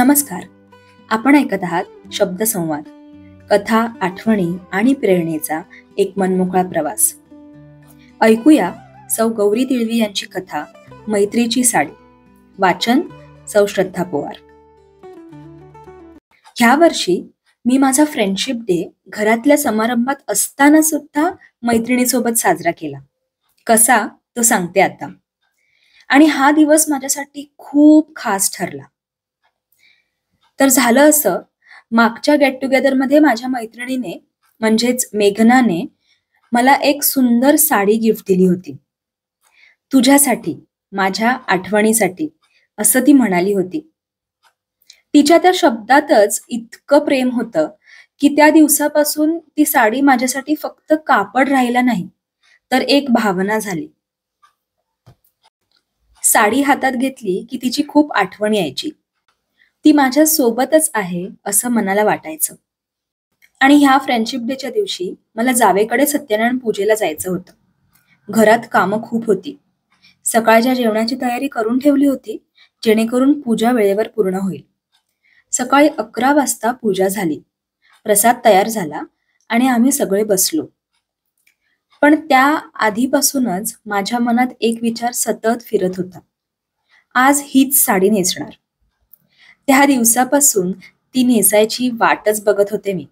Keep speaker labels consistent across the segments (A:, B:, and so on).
A: नमस्कार. आपण ऐकत आहात शब्दसंवाद, कथा, आठवणी आणि प्रेरणेचा एक मनमोकळा प्रवास. ऐकूया सौ गौरी तिळवी यांची कथा मैत्रीची साडी. वाचन सौ श्रद्धा पोवार. ह्या वर्षी मी माझा फ्रेंडशिप डे घरातल्या समारंभात असताना सुद्धा मैत्रिणीसोबत साजरा केला. कसा तो सांगते आता. आणि हा दिवस माझ्यासाठी खूप खास ठरला. तर झालं असं, मागच्या गेट टुगेदर मध्ये माझ्या मैत्रिणीने म्हणजेच मेघनाने मला एक सुंदर साडी गिफ्ट दिली होती. तुझ्यासाठी, माझ्या आठवणीसाठी, असं ती म्हणाली होती. तिच्या त्या शब्दातच इतकं प्रेम होतं की त्या दिवसापासून ती साडी माझ्यासाठी फक्त कापड राहिला नाही, तर एक भावना झाली. साडी हातात घेतली की तिची खूप आठवण यायची. ती माझ्या सोबतच आहे असं मनाला वाटायचं. आणि ह्या फ्रेंडशिप डेच्या दिवशी मला जावेकडे सत्यनारायण पूजेला जायचं होतं. घरात कामं खूप होती. सकाळच्या जेवणाची तयारी करून ठेवली होती, जेणेकरून पूजा वेळेवर पूर्ण होईल. सकाळी 11 वाजता पूजा झाली, प्रसाद तयार झाला आणि आम्ही सगळे बसलो. पण त्या आधीपासूनच माझ्या मनात एक विचार सतत फिरत होता. आज हीच साडी नेसणार. त्या दिवसापासून ती नेसायची वाटच बघत होते मी.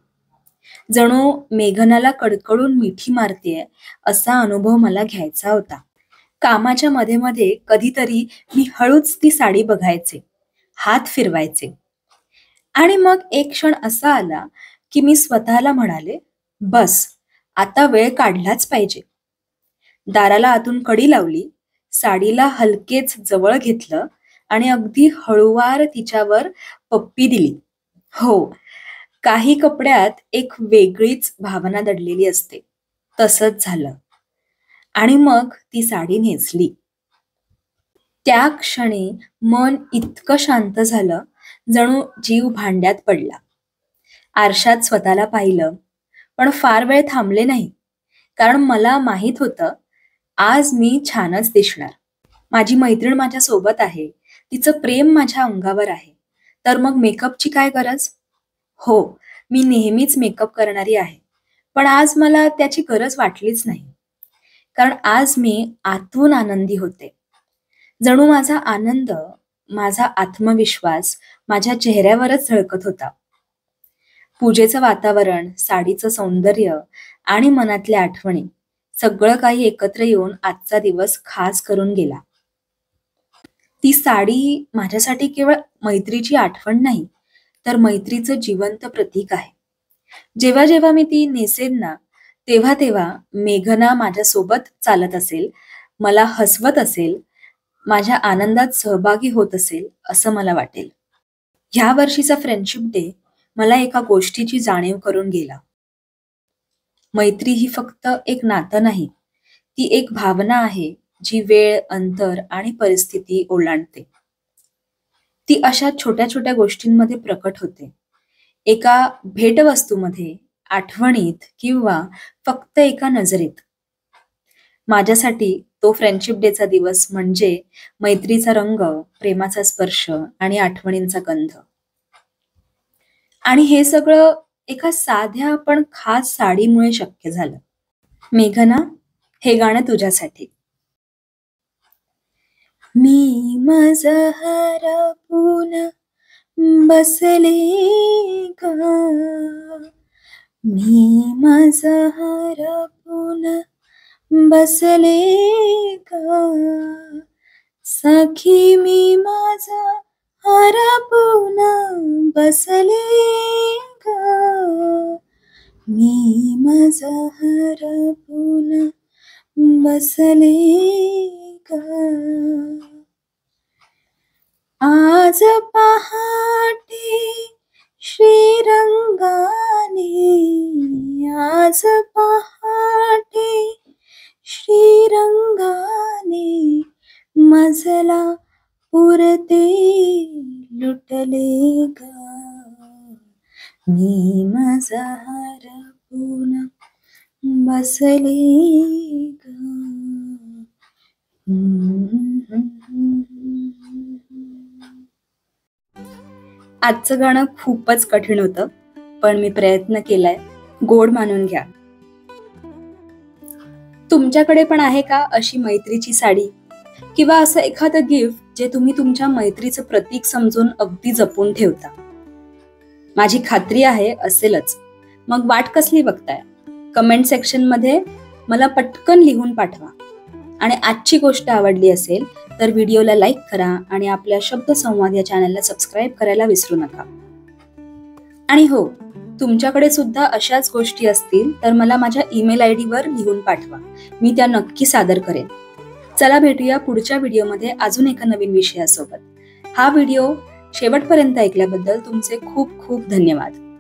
A: जणू मेघनाला कडकडून मिठी मारतेय असा अनुभव मला घ्यायचा होता. कामाच्या मध्ये मध्ये कधीतरी मी हळूच ती साडी बघायचे, हात फिरवायचे. आणि मग एक क्षण असा आला की मी स्वतःला म्हणाले, बस आता वेळ काढलाच पाहिजे. दाराला आतून कडी लावली, साडीला हलकेच जवळ घेतलं आणि अगदी हळूवार तिच्यावर पप्पी दिली. हो, काही कपड्यात एक वेगळीच भावना दडलेली असते. तसंच झालं. आणि मग ती साडी नेसली. त्या क्षणी मन इतकं शांत झालं, जणू जीव भांड्यात पडला. आरशात स्वतःला पाहिलं, पण फार वेळ थांबले नाही, कारण मला माहित होतं आज मी छानच दिसणार. माझी मैत्रीण माझ्या सोबत आहे, तिचं प्रेम माझ्या अंगावर आहे, तर मग मेकअपची काय गरज? हो, मी नेहमीच मेकअप करणारी आहे, पण आज मला त्याची गरज वाटलीच नाही, कारण आज मी आतून आनंदी होते. जणू माझा आनंद, माझा आत्मविश्वास माझ्या चेहऱ्यावरच झळकत होता. पूजेचं वातावरण, साडीचं सौंदर्य आणि मनातल्या आठवणी सगळं काही एकत्र येऊन आजचा दिवस खास करून गेला. ती साडी माझ्यासाठी केवळ मैत्रीची आठवण नाही, तर मैत्रीचं जिवंत प्रतीक आहे. जेव्हा जेव्हा मी ती नेसेन ना, तेव्हा तेव्हा मेघना माझ्या सोबत चालत असेल, मला हसवत असेल, माझ्या आनंदात सहभागी होत असेल असं मला वाटेल. ह्या वर्षीचा फ्रेंडशिप डे मला एका गोष्टीची जाणीव करून गेला. मैत्री ही फक्त एक नातं नाही, ती एक भावना आहे जी वेळ, अंतर आणि परिस्थिती ओलांडते. ती अशा छोट्या छोट्या गोष्टींमध्ये प्रकट होते. एका भेटवस्तूमध्ये, आठवणीत किंवा फक्त एका नजरेत. माझ्यासाठी तो फ्रेंडशिप डेचा दिवस म्हणजे मैत्रीचा रंग, प्रेमाचा स्पर्श आणि आठवणींचा गंध. आणि हे सगळं एका साध्या पण खास साडीमुळे शक्य झालं. मेघना, हे गाणं तुझ्यासाठी. मी माझं हरपून बसले ग, मी माझं हरपून बसले ग, सखी मी माझं हरपून बसले ग, मी माझं हरपून बसले ग. आज पहाटे श्रीरंगाने, आज पहाटे श्रीरंगाने मजला पुरते लुटले ग, मी माझा हरपून बसले ग. आजचं गाणं खूपच कठीण होतं, पण मी प्रयत्न केलाय. गोड मानून घ्या. तुमच्याकडे पण आहे का अशी मैत्रीची साडी किंवा असं एखादं गिफ्ट जे तुम्ही तुमच्या मैत्रीचं प्रतीक समजून अगदी जपून ठेवता? माझी खात्री आहे असेलच. मग वाट कसली बघताय? कमेंट सेक्शन मध्ये मला पटकन लिहून पाठवा. आणि आजची गोष्ट आवडली असेल तर व्हिडिओला लाईक करा आणि आपल्या शब्दसंवाद या चॅनलला सबस्क्राईब करायला विसरू नका. आणि हो, तुमच्याकडे सुद्धा अशाच गोष्टी असतील तर मला माझ्या ईमेल आयडी वर लिहून पाठवा. मी त्या नक्की सादर करेन. चला भेटूया पुढच्या व्हिडिओमध्ये अजून एका नवीन विषयासोबत. हा व्हिडिओ शेवटपर्यंत ऐकल्याबद्दल तुमचे खूप खूप धन्यवाद.